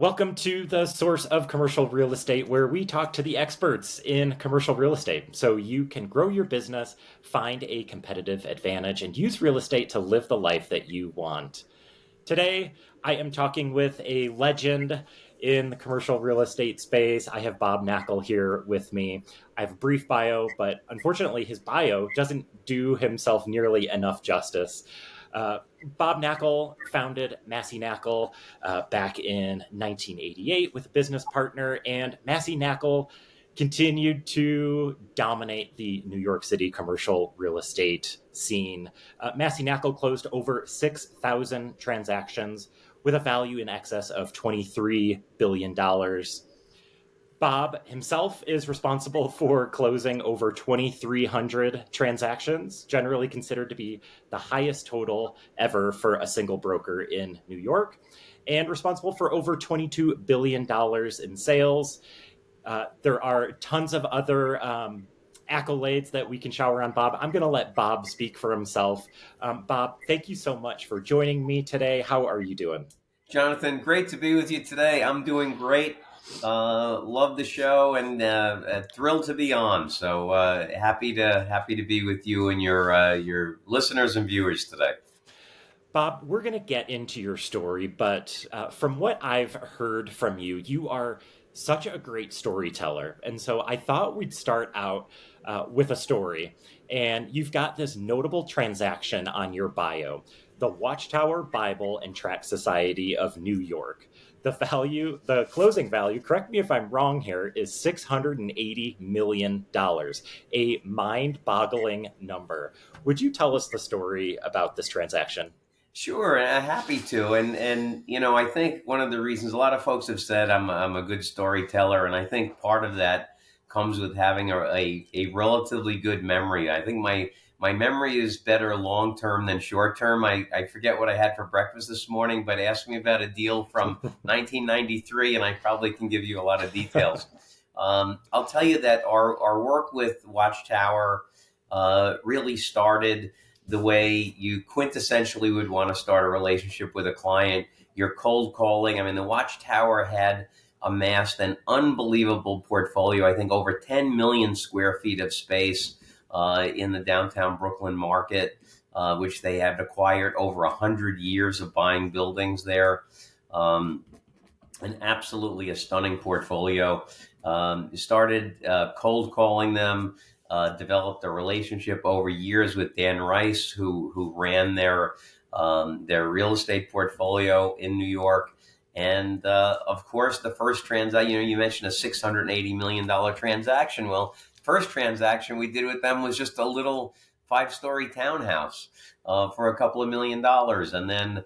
Welcome to the source of commercial real estate, where we talk to the experts in commercial real estate so you can grow your business, find a competitive advantage, and use real estate to live the life that you want. Today, I am talking with a legend in the commercial real estate space. I have Bob Nackle here with me. I have a brief bio, but unfortunately, his bio doesn't do himself nearly enough justice. Bob Nackle founded Massey Knakal back in 1988 with a business partner, and Massey Knakal continued to dominate the New York City commercial real estate scene. Massey Knakal closed over 6,000 transactions with a value in excess of $23 billion. Bob himself is responsible for closing over 2,300 transactions, generally considered to be the highest total ever for a single broker in New York, and responsible for over $22 billion in sales. There are tons of other accolades that we can shower on Bob. I'm going to let Bob speak for himself. Bob, thank you so much for joining me today. How are you doing? Jonathan, great to be with you today. I'm doing great. Love the show and thrilled to be on. So happy to be with you and your listeners and viewers today. Bob, we're going to get into your story, but from what I've heard from you, you are such a great storyteller. And so I thought we'd start out with a story. And you've got this notable transaction on your bio, the Watchtower Bible and Tract Society of New York. The closing value, correct me if I'm wrong here, is $680 million, a mind boggling number. Would you tell us the story about this transaction? Sure, happy to. And I think one of the reasons a lot of folks have said I'm a good storyteller, and I think part of that comes with having a relatively good memory. I think my memory is better long term than short term. I forget what I had for breakfast this morning, but ask me about a deal from 1993, and I probably can give you a lot of details. I'll tell you that our work with Watchtower really started the way you quintessentially would want to start a relationship with a client. You're cold calling. I mean, the Watchtower had amassed an unbelievable portfolio, I think over 10 million square feet of space in the downtown Brooklyn market, which they had acquired over 100 years of buying buildings there. An absolutely a stunning portfolio. Started cold calling them, developed a relationship over years with Dan Rice, who ran their real estate portfolio in New York. And of course, the first transaction, you mentioned a $680 million transaction. Well, first transaction we did with them was just a little 5-story townhouse for a couple of $1 million. And then,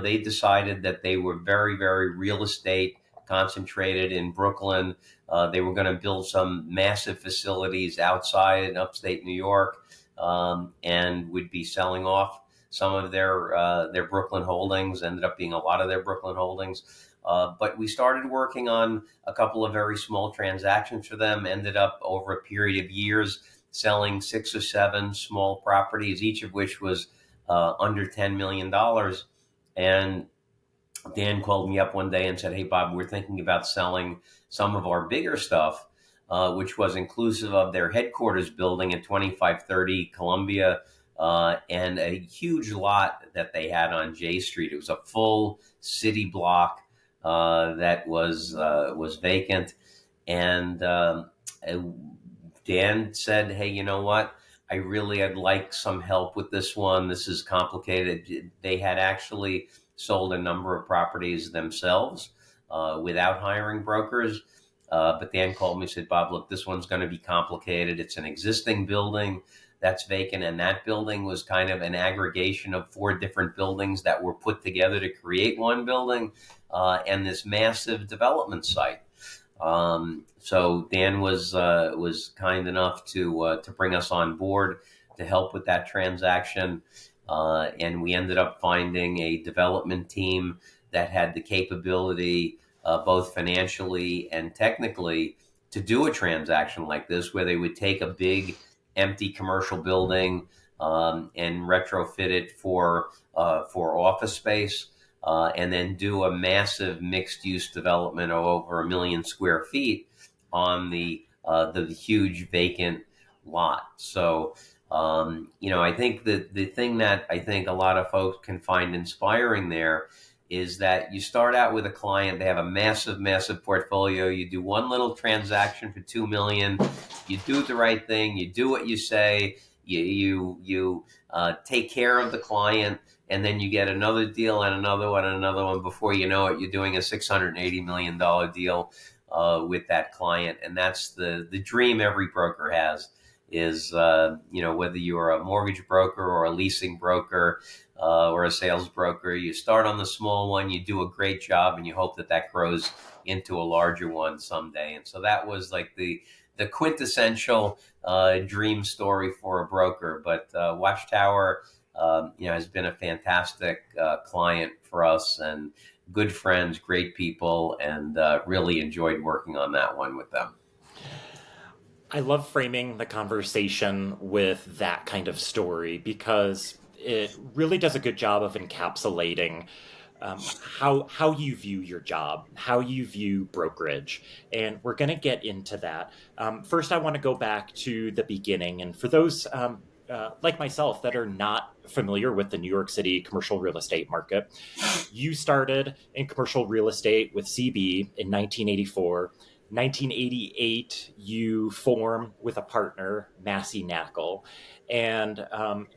they decided that they were very, very real estate concentrated in Brooklyn. They were going to build some massive facilities outside in upstate New York, and would be selling off some of their Brooklyn holdings. Ended up being a lot of their Brooklyn holdings. But we started working on a couple of very small transactions for them. Ended up over a period of years selling 6 or 7 small properties, each of which was under $10 million. And Dan called me up one day and said, "Hey, Bob, we're thinking about selling some of our bigger stuff," which was inclusive of their headquarters building at 2530 Columbia, and a huge lot that they had on J Street. It was a full city block that was vacant. And Dan said, "Hey, you know what? I'd like some help with this one. This is complicated." They had actually sold a number of properties themselves without hiring brokers. But Dan called me and said, "Bob, look, this one's going to be complicated. It's an existing building that's vacant, and that building was kind of an aggregation of 4 different buildings that were put together to create one building, and this massive development site." So Dan was kind enough to bring us on board to help with that transaction. And we ended up finding a development team that had the capability, both financially and technically, to do a transaction like this, where they would take a big empty commercial building and retrofit it for office space. and then do a massive mixed-use development of over 1 million square feet on the huge vacant lot. So, I think that the thing that I think a lot of folks can find inspiring there is that you start out with a client, they have a massive, massive portfolio. You do one little transaction for 2 million. You do the right thing. You do what you say. You take care of the client, and then you get another deal and another one and another one. Before you know it, you're doing a $680 million deal with that client, and that's the dream every broker has. Is whether you're a mortgage broker or a leasing broker or a sales broker, you start on the small one, you do a great job, and you hope that that grows into a larger one someday. And so that was like the quintessential dream story for a broker. But Watchtower, has been a fantastic client for us, and good friends, great people, and really enjoyed working on that one with them. I love framing the conversation with that kind of story because it really does a good job of encapsulating how you view your job, how you view brokerage, and we're going to get into that. First, I want to go back to the beginning, and for those like myself that are not familiar with the New York City commercial real estate market, you started in commercial real estate with CB in 1984. 1988, you form with a partner, Massey Knakal. And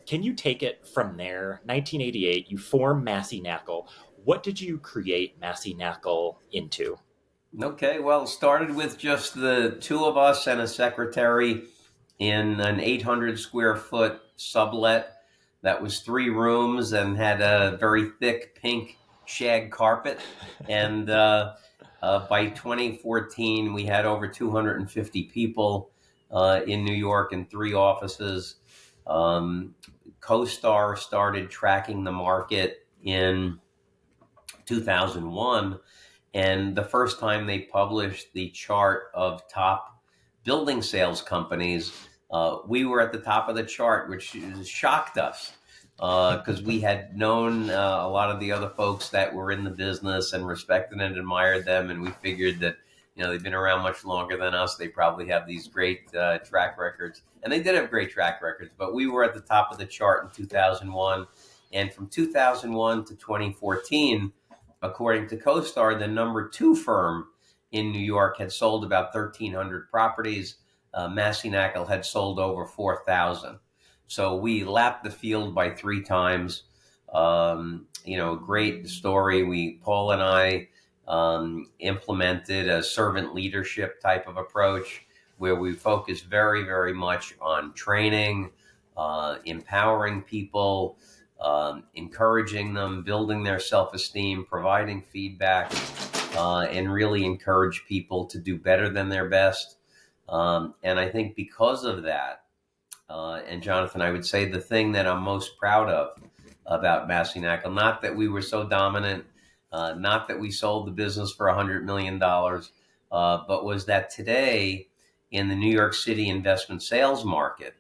can you take it from there? 1988, you form Massey Knakal. What did you create Massey Knakal into? Okay, well, started with just the two of us and a secretary in an 800 square foot sublet that was 3 rooms and had a very thick pink shag carpet. And by 2014, we had over 250 people in New York in 3 offices. Um, CoStar started tracking the market in 2001, and the first time they published the chart of top building sales companies, we were at the top of the chart, which shocked us because we had known a lot of the other folks that were in the business and respected and admired them, and we figured that they've been around much longer than us. They probably have these great track records, and they did have great track records. But we were at the top of the chart in 2001, and from 2001 to 2014. According to CoStar, the number 2 firm in New York had sold about 1,300 properties. Massey Knakal had sold over 4,000. So we lapped the field by 3 times. Great story. Paul and I implemented a servant leadership type of approach where we focus very, very much on training, empowering people, encouraging them, building their self-esteem, providing feedback, and really encourage people to do better than their best. And I think because of that, and Jonathan, I would say the thing that I'm most proud of about Massey Knakal, not that we were so dominant, not that we sold the business for $100 million, but was that today in the New York City investment sales market,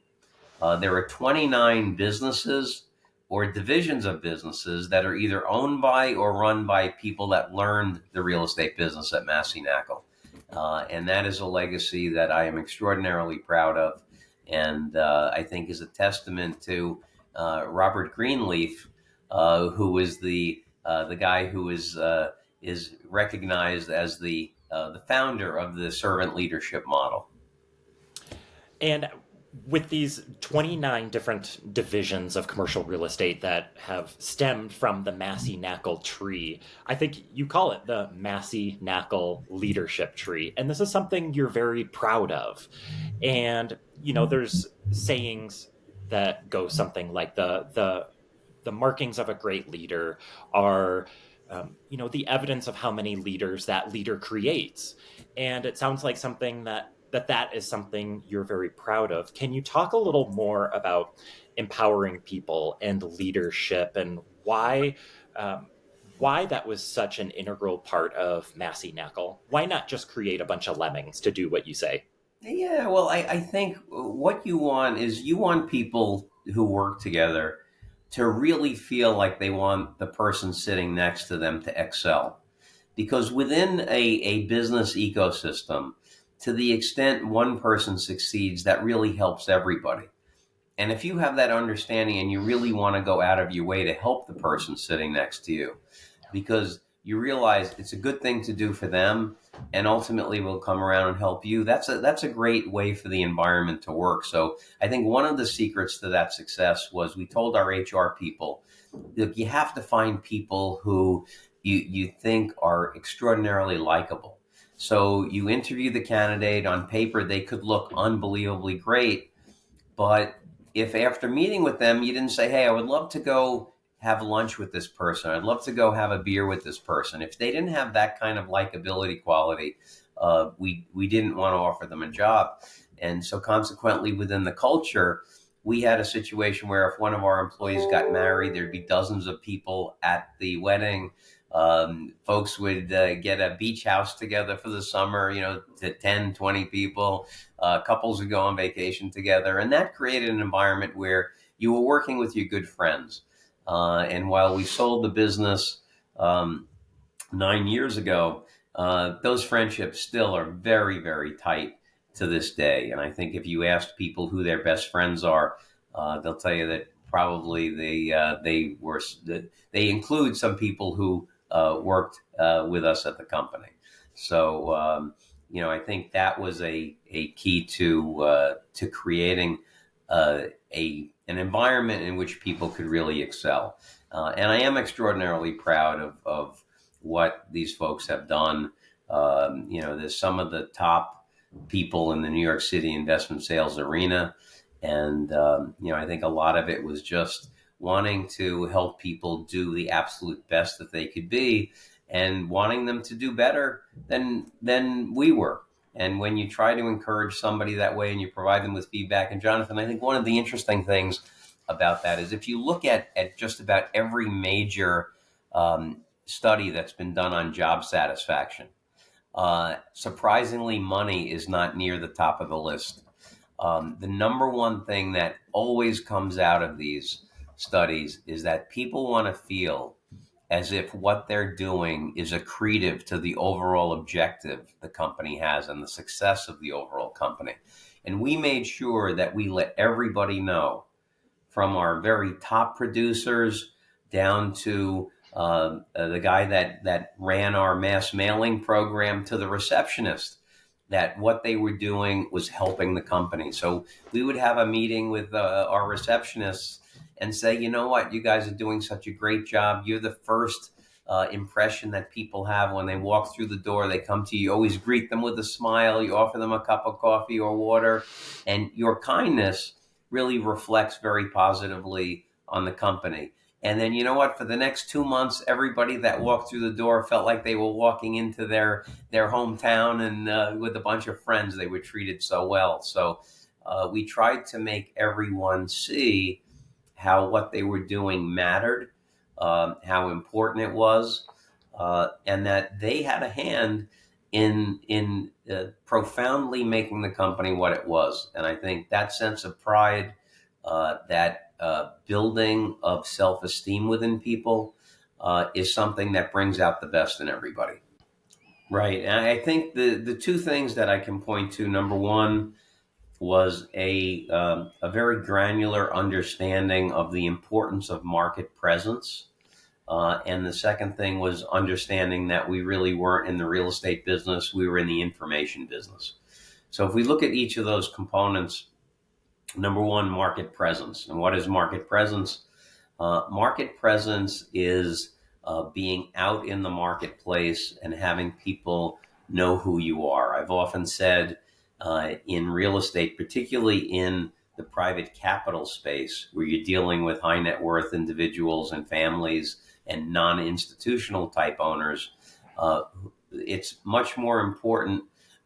there are 29 businesses or divisions of businesses that are either owned by or run by people that learned the real estate business at Massey Knakal. And that is a legacy that I am extraordinarily proud of, and I think is a testament to Robert Greenleaf, who is the guy who is recognized as the founder of the servant leadership model. And with these 29 different divisions of commercial real estate that have stemmed from the Massey Knakal tree, I think you call it the Massey Knakal leadership tree. And this is something you're very proud of. And, there's sayings that go something like the markings of a great leader are the evidence of how many leaders that leader creates. And it sounds like something that is something you're very proud of. Can you talk a little more about empowering people and leadership, and why that was such an integral part of Massey Knakal? Why not just create a bunch of lemmings to do what you say? Yeah, well, I think what you want is you want people who work together to really feel like they want the person sitting next to them to excel. Because within a business ecosystem, to the extent one person succeeds, that really helps everybody. And if you have that understanding and you really want to go out of your way to help the person sitting next to you, because you realize it's a good thing to do for them and ultimately will come around and help you, that's a great way for the environment to work. So I think one of the secrets to that success was we told our HR people, look, you have to find people who you think are extraordinarily likable. So you interview the candidate. On paper they could look unbelievably great, but if after meeting with them, you didn't say, hey, I would love to go have lunch with this person, I'd love to go have a beer with this person. If they didn't have that kind of likability quality, we didn't want to offer them a job. And so consequently, within the culture, we had a situation where if one of our employees got married, there'd be dozens of people at the wedding. Folks would get a beach house together for the summer, to 10, 20 people. Couples would go on vacation together. And that created an environment where you were working with your good friends. And while we sold the business 9 years ago, those friendships still are very, very tight to this day. And I think if you ask people who their best friends are, they'll tell you that probably they include some people who worked with us at the company. So I think that was a key to creating an environment in which people could really excel. And I am extraordinarily proud of what these folks have done. There's some of the top people in the New York City investment sales arena. And, I think a lot of it was just wanting to help people do the absolute best that they could be and wanting them to do better than we were. And when you try to encourage somebody that way and you provide them with feedback, and Jonathan, I think one of the interesting things about that is if you look at just about every major study that's been done on job satisfaction, surprisingly, money is not near the top of the list. The number one thing that always comes out of these studies is that people want to feel as if what they're doing is accretive to the overall objective the company has and the success of the overall company. And we made sure that we let everybody know, from our very top producers down to the guy that ran our mass mailing program to the receptionist, that what they were doing was helping the company. So we would have a meeting with our receptionists and say, you know what, you guys are doing such a great job. You're the first impression that people have when they walk through the door. They come to you, you always greet them with a smile. You offer them a cup of coffee or water. And your kindness really reflects very positively on the company. And then, you know what, for the next 2 months, everybody that walked through the door felt like they were walking into their hometown and with a bunch of friends. They were treated so well. So we tried to make everyone see how what they were doing mattered, how important it was, and that they had a hand in profoundly making the company what it was. And I think that sense of pride, that building of self-esteem within people, is something that brings out the best in everybody. Right. And I think the two things that I can point to, number one, was a very granular understanding of the importance of market presence. And the second thing was understanding that we really weren't in the real estate business, we were in the information business. So if we look at each of those components, number one, market presence. And what is market presence? Market presence is being out in the marketplace and having people know who you are. I've often said in real estate, particularly in the private capital space, where you're dealing with high net worth individuals and families and non-institutional type owners, it's much more important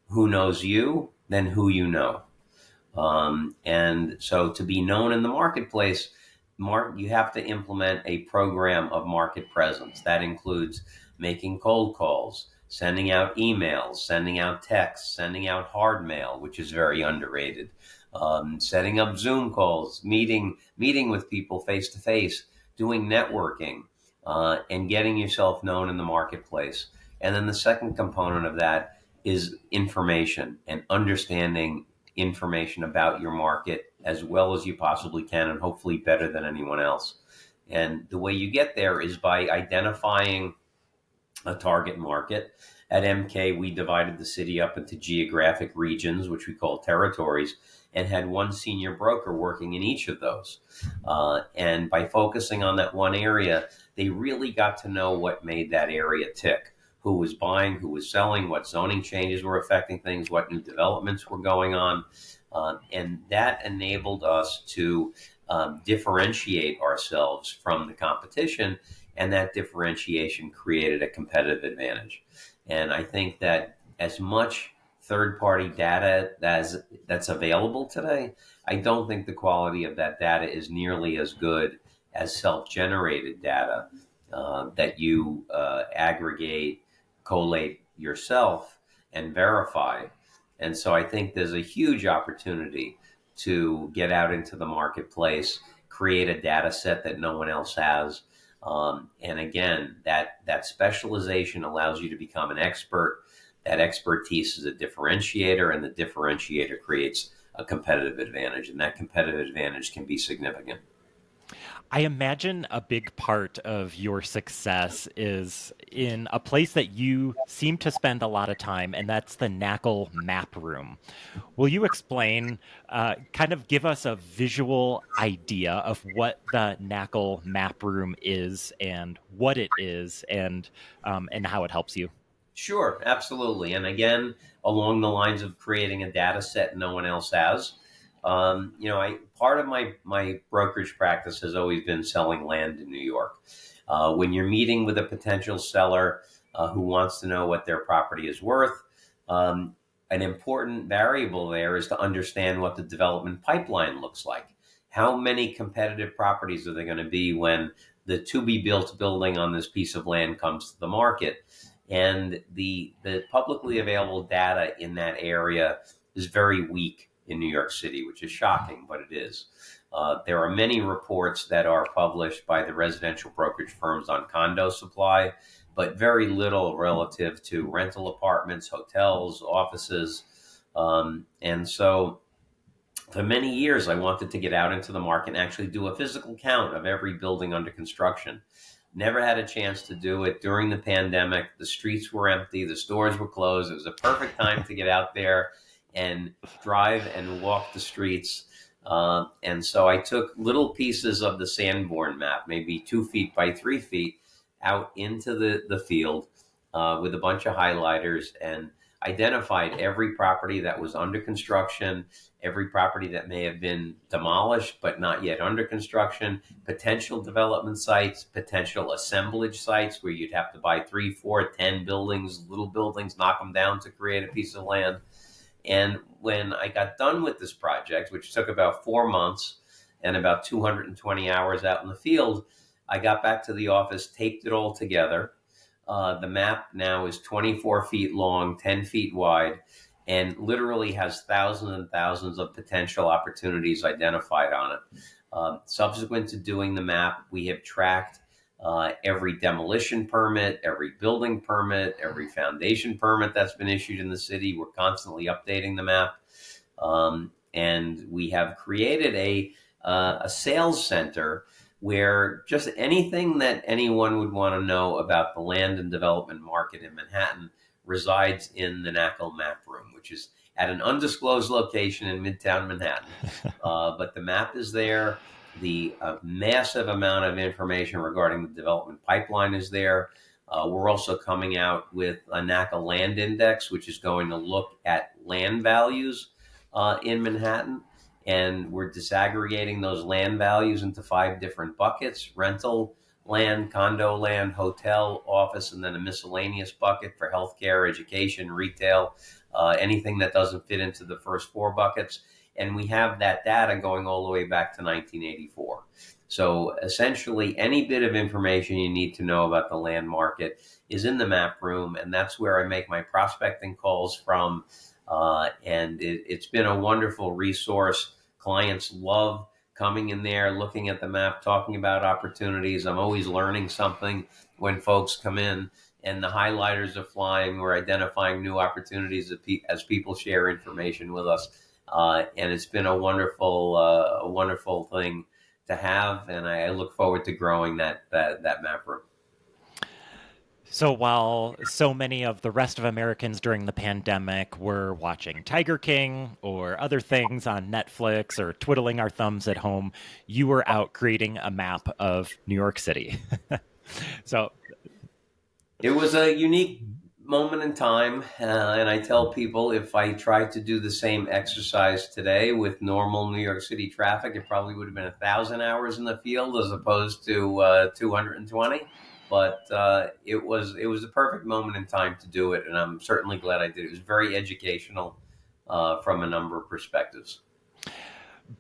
who knows you than who you know. And so to be known in the marketplace, you have to implement a program of market presence. That includes making cold calls, sending out emails, sending out texts, sending out hard mail, which is very underrated, setting up Zoom calls, meeting with people face to face. doing networking, and getting yourself known in the marketplace. And then the second component of that is information and understanding information about your market as well as you possibly can, and hopefully better than anyone else. And the way you get there is by identifying a target market. At MK, we divided the city up into geographic regions, which we call territories, and had one senior broker working in each of those. And by focusing on that one area, they really got to know what made that area tick. Who was buying, who was selling, what zoning changes were affecting things, what new developments were going on. And that enabled us to differentiate ourselves from the competition, and that differentiation created a competitive advantage. And I think that as much third-party data that's available today, I don't think the quality of that data is nearly as good as self-generated data that you aggregate, collate yourself, and verify. And so I think there's a huge opportunity to get out into the marketplace, create a data set that no one else has. And again, that specialization allows you to become an expert. That expertise is a differentiator, and the differentiator creates a competitive advantage, and that competitive advantage can be significant. I imagine a big part of your success is in a place that you seem to spend a lot of time, and that's the Nackle map room. Will you explain, kind of give us a visual idea of what the Nackle map room is and what it is, and how it helps you? Sure, absolutely. And again, along the lines of creating a data set no one else has, I part of my brokerage practice has always been selling land in New York. When you're meeting with a potential seller who wants to know what their property is worth, an important variable there is to understand what the development pipeline looks like. How many competitive properties are there going to be when the to be built building on this piece of land comes to the market? And the publicly available data in that area is very weak in New York City, which is shocking, but it is. There are many reports that are published by the residential brokerage firms on condo supply, but very little relative to rental apartments, hotels, offices. And so for many years, I wanted to get out into the market and actually do a physical count of every building under construction. Never had a chance to do it during the pandemic. The streets were empty, the stores were closed. It was a perfect time to get out there and drive and walk the streets. And so I took little pieces of the Sanborn map, maybe 2 feet by 3 feet, out into the field with a bunch of highlighters, and identified every property that was under construction, every property that may have been demolished but not yet under construction, potential development sites, potential assemblage sites where you'd have to buy 3, 4, 10 buildings, little buildings, knock them down to create a piece of land. And when I got done with this project, which took about 4 months and about 220 hours out in the field, I got back to the office, taped it all together. The map now is 24 feet long, 10 feet wide, and literally has thousands and thousands of potential opportunities identified on it. Subsequent to doing the map, we have tracked every demolition permit, every building permit, every foundation permit that's been issued in the city. We're constantly updating the map. And we have created a sales center where just anything that anyone would want to know about the land and development market in Manhattan resides in the Nackle map room, which is at an undisclosed location in Midtown Manhattan. But the map is there. The massive amount of information regarding the development pipeline is there. We're also coming out with a Nackle Land Index, which is going to look at land values in Manhattan. And we're disaggregating those land values into 5 different buckets: rental land, condo land, hotel, office, and then a miscellaneous bucket for healthcare, education, retail, anything that doesn't fit into the first 4 buckets. And we have that data going all the way back to 1984. So essentially, any bit of information you need to know about the land market is in the map room, and that's where I make my prospecting calls from. And it's been a wonderful resource. Clients love coming in there, looking at the map, talking about opportunities. I'm always learning something when folks come in, and the highlighters are flying. We're identifying new opportunities as people share information with us. And it's been a wonderful thing to have, and I look forward to growing that map room. So while so many of the rest of Americans during the pandemic were watching Tiger King or other things on Netflix or twiddling our thumbs at home, you were out creating a map of New York City. So It was a unique moment in time, and I tell people if I tried to do the same exercise today with normal New York City traffic, it probably would have been 1,000 hours in the field as opposed to 220. But it was a perfect moment in time to do it, and I'm certainly glad I did. It was very educational from a number of perspectives.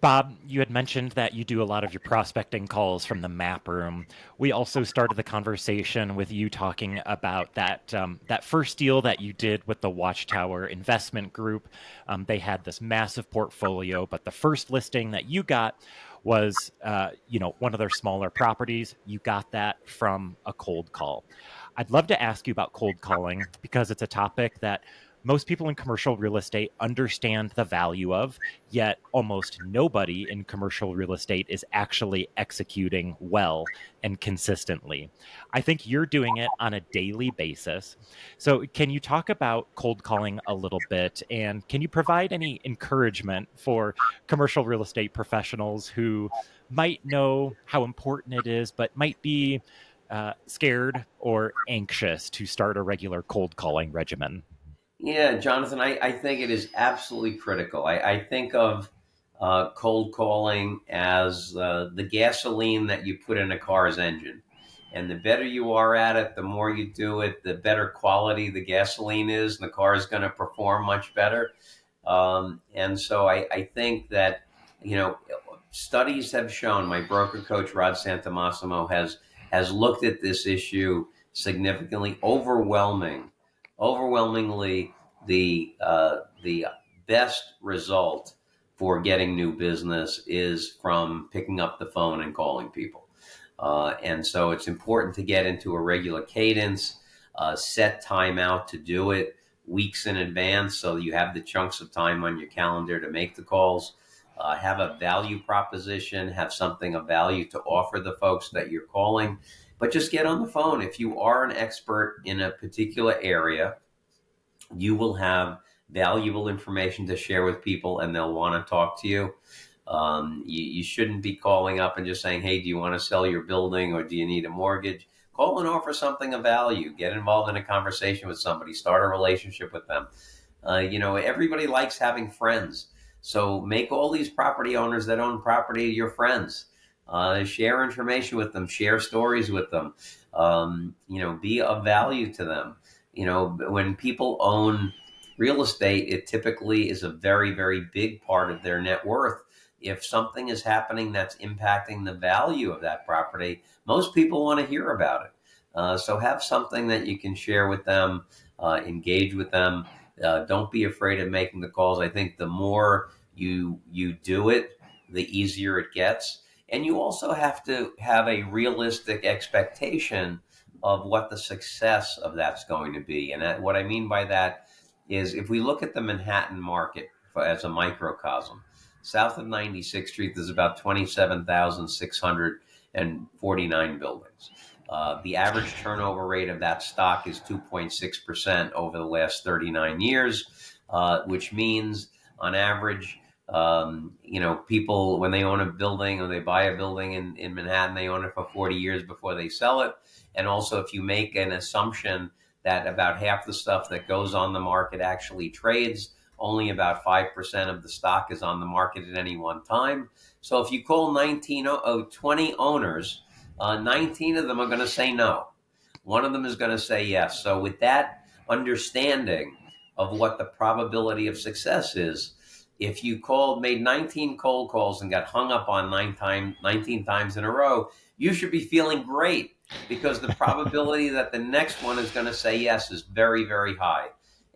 Bob, you had mentioned that you do a lot of your prospecting calls from the map room. We also started the conversation with you talking about that first deal that you did with the Watchtower Investment Group. They had this massive portfolio, but the first listing that you got was, one of their smaller properties. You got that from a cold call. I'd love to ask you about cold calling because it's a topic that most people in commercial real estate understand the value of, yet almost nobody in commercial real estate is actually executing well and consistently. I think you're doing it on a daily basis. So, can you talk about cold calling a little bit? And can you provide any encouragement for commercial real estate professionals who might know how important it is, but might be scared or anxious to start a regular cold calling regimen? Yeah, Jonathan, I think it is absolutely critical. I think of cold calling as the gasoline that you put in a car's engine. And the better you are at it, the more you do it, the better quality the gasoline is, and the car is going to perform much better. And so I think that, you know, studies have shown, my broker coach, Rod Santamassimo, has looked at this issue significantly, overwhelmingly the best result for getting new business is from picking up the phone and calling people. And so it's important to get into a regular cadence, set time out to do it weeks in advance so you have the chunks of time on your calendar to make the calls. Have a value proposition, have something of value to offer the folks that you're calling. But just get on the phone. If you are an expert in a particular area, you will have valuable information to share with people and they'll want to talk to you. You shouldn't be calling up and just saying, hey, do you want to sell your building or do you need a mortgage? Call and offer something of value. Get involved in a conversation with somebody. Start a relationship with them. Everybody likes having friends. So make all these property owners that own property your friends. Share information with them. Share stories with them. Be of value to them. When people own real estate, it typically is a very, very big part of their net worth. If something is happening that's impacting the value of that property, most people want to hear about it. So have something that you can share with them, engage with them. Don't be afraid of making the calls. I think the more you do it, the easier it gets. And you also have to have a realistic expectation of what the success of that's going to be. And what I mean by that is if we look at the Manhattan market as a microcosm, south of 96th Street, there's about 27,649 buildings. The average turnover rate of that stock is 2.6% over the last 39 years, which means on average, people, when they own a building or they buy a building in Manhattan, they own it for 40 years before they sell it. And also, if you make an assumption that about half the stuff that goes on the market actually trades, only about 5% of the stock is on the market at any one time. So if you call 20 owners, 19 of them are going to say no. One of them is going to say yes. So with that understanding of what the probability of success is, if you made 19 cold calls and got hung up on 19 times in a row, you should be feeling great because the probability that the next one is going to say yes is very, very high.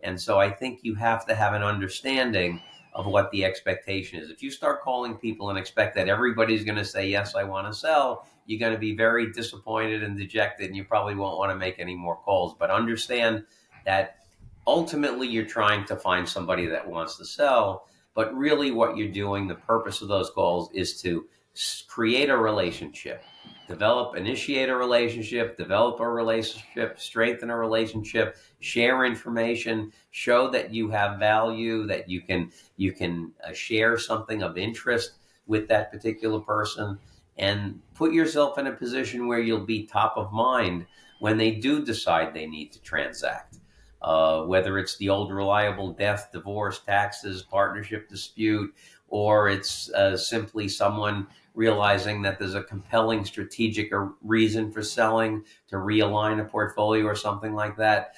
And so I think you have to have an understanding of what the expectation is. If you start calling people and expect that everybody's going to say, yes, I want to sell, you're going to be very disappointed and dejected, and you probably won't want to make any more calls. But understand that ultimately you're trying to find somebody that wants to sell, but really what you're doing, the purpose of those calls is to create a relationship, initiate a relationship, develop a relationship, strengthen a relationship, share information, show that you have value, that you can share something of interest with that particular person, and put yourself in a position where you'll be top of mind when they do decide they need to transact. Whether it's the old reliable death, divorce, taxes, partnership dispute, or it's simply someone realizing that there's a compelling strategic reason for selling to realign a portfolio or something like that.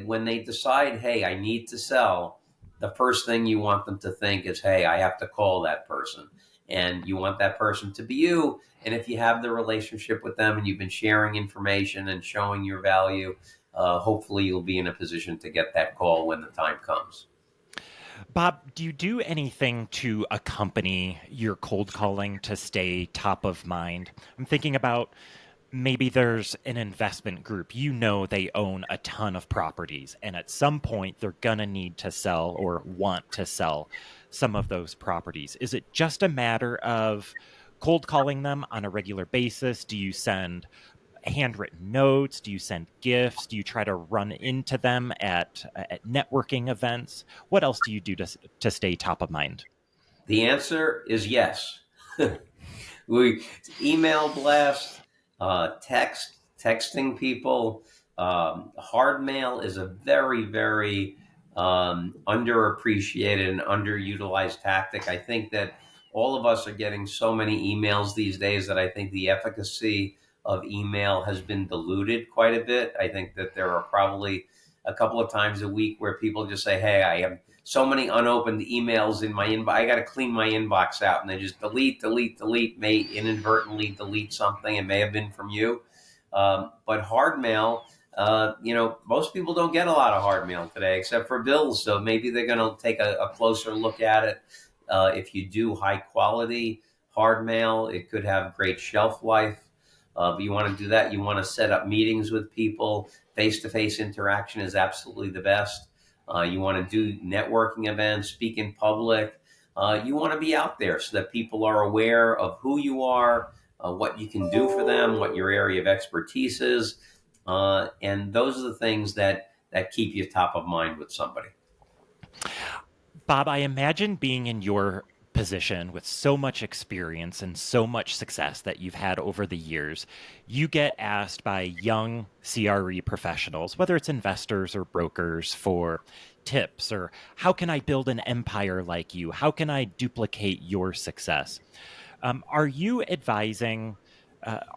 When they decide, hey, I need to sell, the first thing you want them to think is, hey, I have to call that person. And you want that person to be you. And if you have the relationship with them and you've been sharing information and showing your value, hopefully you'll be in a position to get that call when the time comes. Bob, do you do anything to accompany your cold calling to stay top of mind? I'm thinking about maybe there's an investment group, they own a ton of properties, and at some point they're going to need to sell or want to sell some of those properties. Is it just a matter of cold calling them on a regular basis? Do you send handwritten notes? Do you send gifts? Do you try to run into them at networking events? What else do you do to stay top of mind? The answer is yes. We email blast, texting people. Hard mail is a very, very underappreciated and underutilized tactic. I think that all of us are getting so many emails these days that I think the efficacy of email has been diluted quite a bit. I think that there are probably a couple of times a week where people just say, hey, I have so many unopened emails in my inbox. I got to clean my inbox out, and they just delete, may inadvertently delete something. It may have been from you. But hard mail, most people don't get a lot of hard mail today except for bills. So maybe they're going to take a closer look at it. If you do high quality hard mail, it could have great shelf life. But you want to do that. You want to set up meetings with people. Face-to-face interaction is absolutely the best. You want to do networking events, speak in public. You want to be out there so that people are aware of who you are, what you can do for them, what your area of expertise is. And those are the things that keep you top of mind with somebody. Bob, I imagine being in your position with so much experience and so much success that you've had over the years, you get asked by young CRE professionals, whether it's investors or brokers, for tips or how can I build an empire like you? How can I duplicate your success? Are you advising?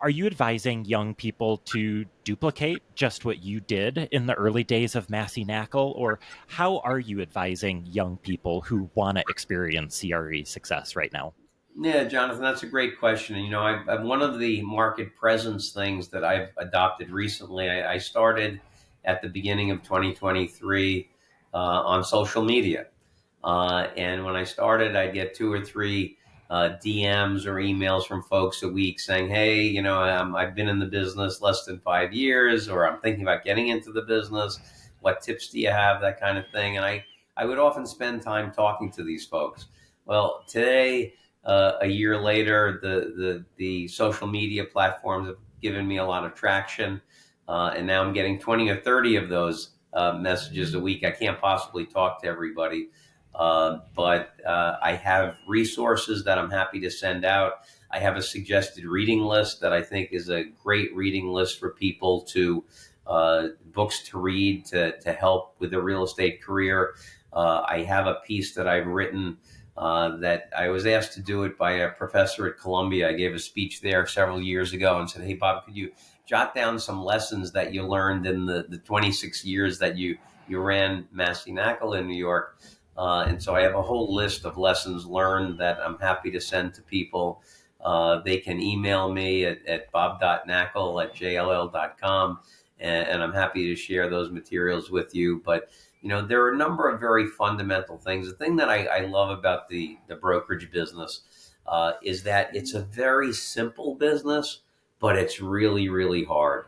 Are you advising young people to duplicate just what you did in the early days of Massey Knakal, or how are you advising young people who want to experience CRE success right now? Yeah, Jonathan, that's a great question. And, one of the market presence things that I've adopted recently, I started at the beginning of 2023 on social media. And when I started, I'd get two or three DMs or emails from folks a week saying, hey, I've been in the business less than 5 years, or I'm thinking about getting into the business. What tips do you have? That kind of thing. And I would often spend time talking to these folks. Well, today, a year later, the social media platforms have given me a lot of traction. And now I'm getting 20 or 30 of those messages a week. I can't possibly talk to everybody. But I have resources that I'm happy to send out. I have a suggested reading list that I think is a great reading list for people books to read to help with a real estate career. I have a piece that I've written that I was asked to do it by a professor at Columbia. I gave a speech there several years ago and said, hey, Bob, could you jot down some lessons that you learned in the 26 years that you ran Massey Knakal in New York? And so I have a whole list of lessons learned that I'm happy to send to people. They can email me at bob.knakal@jll.com, and I'm happy to share those materials with you. But there are a number of very fundamental things. The thing that I love about the brokerage business is that it's a very simple business, but it's really, really hard.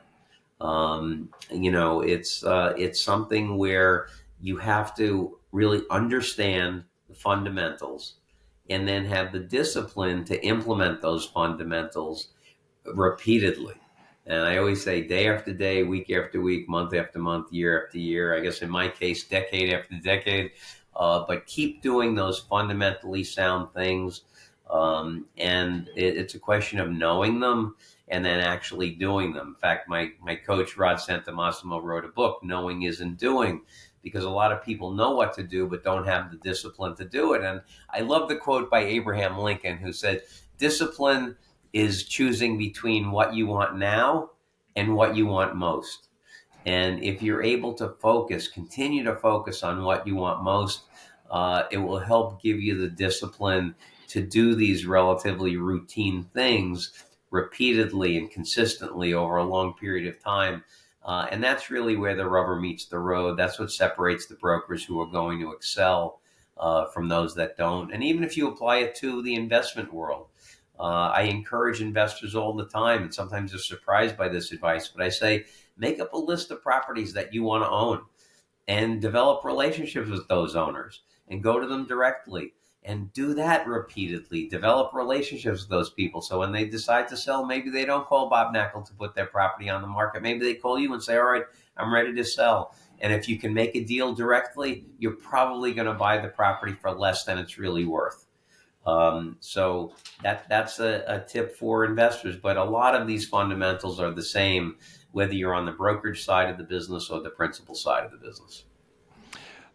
It's something where you have to really understand the fundamentals and then have the discipline to implement those fundamentals repeatedly. And I always say day after day, week after week, month after month, year after year, I guess in my case, decade after decade. But keep doing those fundamentally sound things. And it's a question of knowing them and then actually doing them. In fact, my coach, Rod Santomassimo, wrote a book, Knowing Isn't Doing, because a lot of people know what to do, but don't have the discipline to do it. And I love the quote by Abraham Lincoln, who said, discipline is choosing between what you want now and what you want most. And if you're able to continue to focus on what you want most, it will help give you the discipline to do these relatively routine things repeatedly and consistently over a long period of time. And that's really where the rubber meets the road. That's what separates the brokers who are going to excel from those that don't. And even if you apply it to the investment world, I encourage investors all the time, and sometimes they're surprised by this advice, but I say, make up a list of properties that you want to own and develop relationships with those owners and go to them directly and do that repeatedly. Develop relationships with those people. So when they decide to sell, maybe they don't call Bob Nackle to put their property on the market. Maybe they call you and say, all right, I'm ready to sell. And if you can make a deal directly, you're probably going to buy the property for less than it's really worth. So that's a tip for investors. But a lot of these fundamentals are the same, whether you're on the brokerage side of the business or the principal side of the business.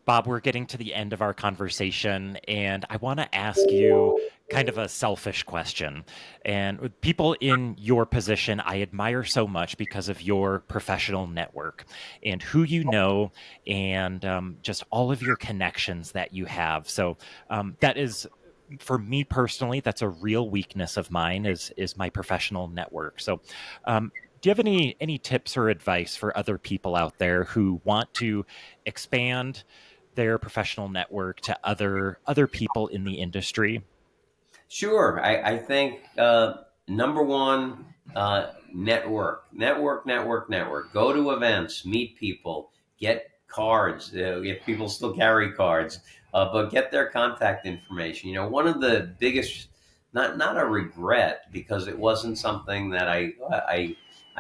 Bob, we're getting to the end of our conversation, and I want to ask you kind of a selfish question. And with people in your position, I admire so much because of your professional network and who you know, and just all of your connections that you have. So that is, for me personally, that's a real weakness of mine is my professional network. So do you have any tips or advice for other people out there who want to expand their professional network to other people in the industry? Sure. I think number one, network. Go to events, meet people, get cards. If people still carry cards, but get their contact information. One of the biggest, not a regret, because it wasn't something that I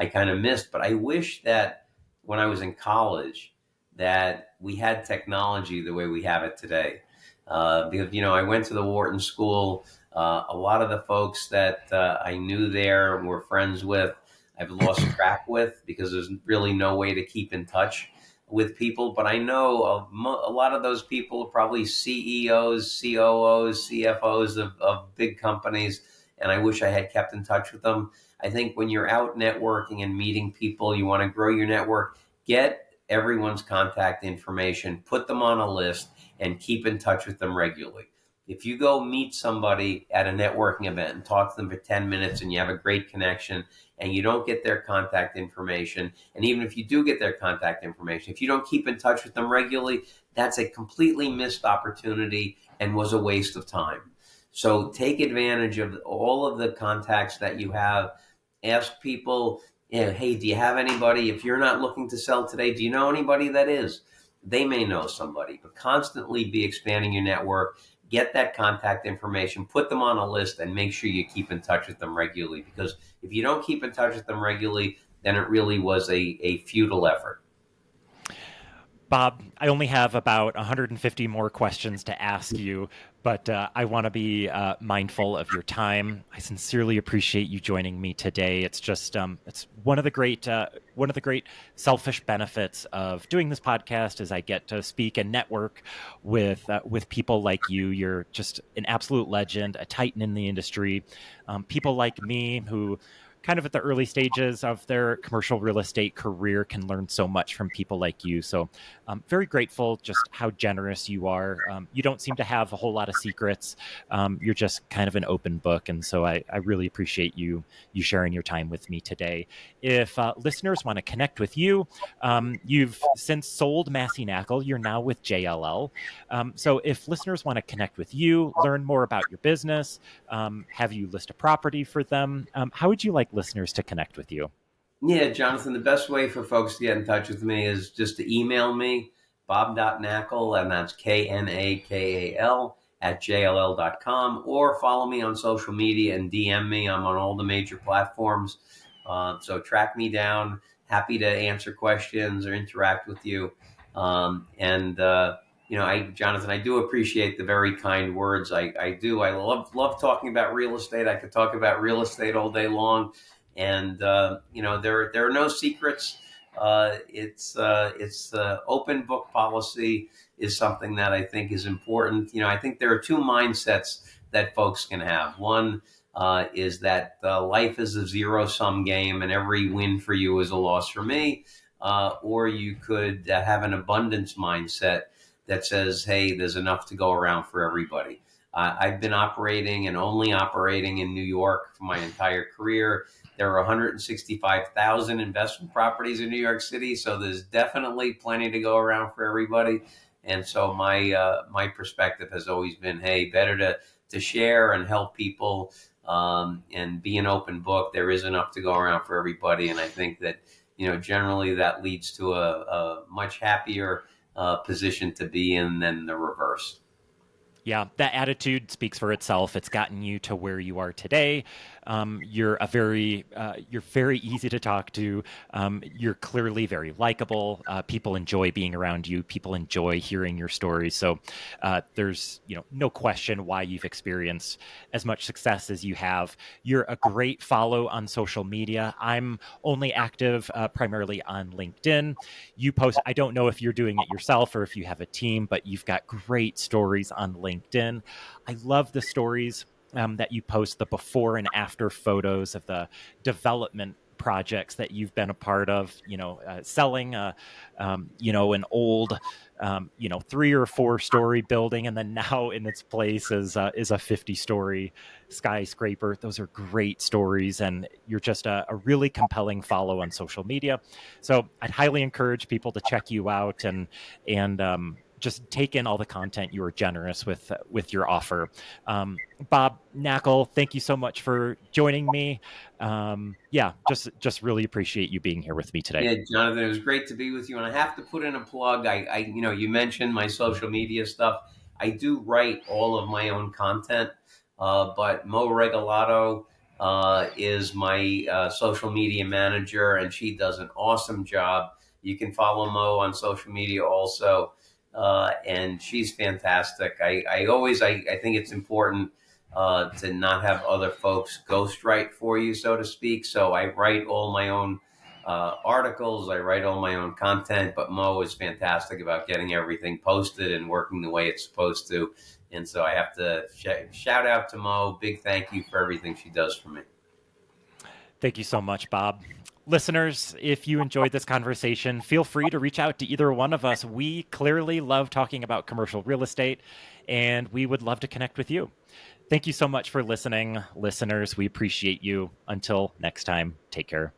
kind of missed, but I wish that when I was in college that we had technology the way we have it today. Because I went to the Wharton School. A lot of the folks that I knew there and were friends with, I've lost track with, because there's really no way to keep in touch with people. But I know a lot of those people are probably CEOs, COOs, CFOs of big companies, and I wish I had kept in touch with them. I think when you're out networking and meeting people, you want to grow your network, get everyone's contact information, put them on a list, and keep in touch with them regularly. If you go meet somebody at a networking event and talk to them for 10 minutes and you have a great connection and you don't get their contact information, and even if you do get their contact information, if you don't keep in touch with them regularly, that's a completely missed opportunity and was a waste of time. So take advantage of all of the contacts that you have. Ask people, hey, do you have anybody? If you're not looking to sell today, do you know anybody that is? They may know somebody, but constantly be expanding your network. Get that contact information, put them on a list, and make sure you keep in touch with them regularly. Because if you don't keep in touch with them regularly, then it really was a futile effort. Bob, I only have about 150 more questions to ask you, but I want to be mindful of your time. I sincerely appreciate you joining me today. It's just it's one of the great selfish benefits of doing this podcast is I get to speak and network with people like you. You're just an absolute legend, a titan in the industry. People like me who kind of at the early stages of their commercial real estate career can learn so much from people like you. So I'm very grateful just how generous you are. You don't seem to have a whole lot of secrets. You're just kind of an open book. And so I really appreciate you sharing your time with me today. If listeners want to connect with you, you've since sold Massey Knakal. You're now with JLL. So if listeners want to connect with you, learn more about your business, have you list a property for them, how would you like listeners to connect with you? Yeah, Jonathan, the best way for folks to get in touch with me is just to email me, bob.knackal, and that's Knakal at jll.com, or follow me on social media and DM me. I'm on all the major platforms. So track me down. Happy to answer questions or interact with you. Jonathan, I do appreciate the very kind words. I do. I love talking about real estate. I could talk about real estate all day long, and there are no secrets. It's open book policy is something that I think is important. I think there are two mindsets that folks can have. One is that life is a zero sum game, and every win for you is a loss for me. Or you could have an abundance mindset that says, hey, there's enough to go around for everybody. I've been operating and only operating in New York for my entire career. There are 165,000 investment properties in New York City, so there's definitely plenty to go around for everybody. And so my perspective has always been, hey, better to share and help people, and be an open book. There is enough to go around for everybody, and I think that generally that leads to a much happier position to be in than the reverse. Yeah, that attitude speaks for itself. It's gotten you to where you are today. You're very easy to talk to. You're clearly very likable. People enjoy being around you. People enjoy hearing your stories. So there's no question why you've experienced as much success as you have. You're a great follow on social media. I'm only active primarily on LinkedIn. You post. I don't know if you're doing it yourself or if you have a team, but you've got great stories on LinkedIn. I love the stories that you post, the before and after photos of the development projects that you've been a part of, selling an old 3 or 4 story building, and then now in its place is a 50-story skyscraper. Those are great stories, and you're just a really compelling follow on social media. So I'd highly encourage people to check you out and just take in all the content. You were generous with your offer. Bob Nackle, thank you so much for joining me. Just really appreciate you being here with me today. Yeah, Jonathan, it was great to be with you. And I have to put in a plug. You mentioned my social media stuff. I do write all of my own content, but Mo Regalado is my social media manager, and she does an awesome job. You can follow Mo on social media also, and she's fantastic. I think it's important to not have other folks ghostwrite for you, so to speak. So I write all my own articles. I write all my own content, but Mo is fantastic about getting everything posted and working the way it's supposed to. And so I have to shout out to Mo. Big thank you for everything she does for me. Thank you so much, Bob. Listeners, if you enjoyed this conversation, feel free to reach out to either one of us. We clearly love talking about commercial real estate, and we would love to connect with you. Thank you so much for listening, listeners. We appreciate you. Until next time, take care.